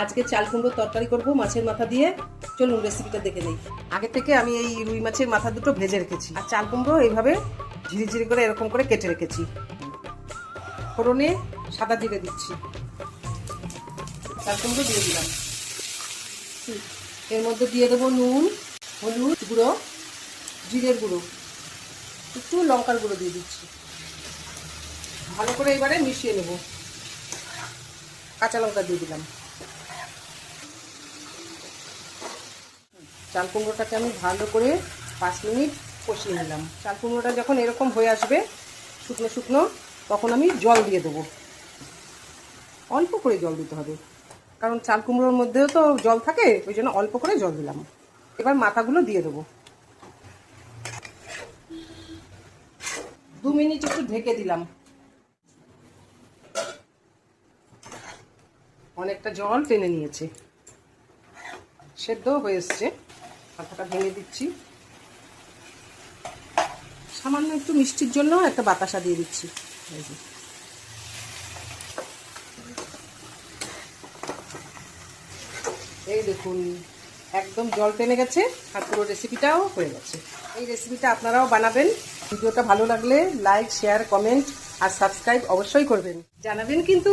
আজকে চাল কুমড়োর তরকারি করব মাছের মাথা দিয়ে। চলুন রেসিপিটা দেখে নিই। আগে থেকে আমি এই রুই মাছের মাথা দুটো ভেজে রেখেছি, আর চাল কুমড়ো এইভাবে ঝিরিঝিরি করে এরকম করে কেটে রেখেছি। ফোড়নে সাদা জিরে দিচ্ছি, চাল কুমড়ো দিয়ে দিলাম। এর মধ্যে দিয়ে দেবো নুন, হলুদ গুঁড়ো, জিরের গুঁড়ো, একটু লঙ্কার গুঁড়ো দিয়ে দিচ্ছি। ভালো করে এবারে মিশিয়ে নেব। কাঁচা লঙ্কা দিয়ে দিলাম। চাল কুমড়োটাকে আমি ভালো করে 5 মিনিট কষিয়ে নিলাম। চাল কুমড়োটা যখন এরকম হয়ে আসবে শুকনো শুকনো, তখন আমি জল দিয়ে দেবো। অল্প করে জল দিতে হবে, কারণ চাল কুমড়োর মধ্যেও তো জল থাকে, ওই জন্য অল্প করে জল দিলাম। এবার মাথাগুলো দিয়ে দেবো। 2 মিনিট একটু ঢেকে দিলাম। অনেকটা জল টেনে নিয়েছে, সেদ্ধ হয়ে এসছে। মাথাটা ভেঙে দিচ্ছি। সামান্য একটু মিষ্টির জন্য একটা বাতাসা দিয়ে দিচ্ছি। এই দেখুন, একদম জল টেনে গেছে আর পুরো রেসিপিটাও হয়ে গেছে। এই রেসিপিটা আপনারাও বানাবেন। ভিডিওটা ভালো লাগলে লাইক, শেয়ার, কমেন্ট আর সাবস্ক্রাইব অবশ্যই করবেন, জানাবেন কিন্তু।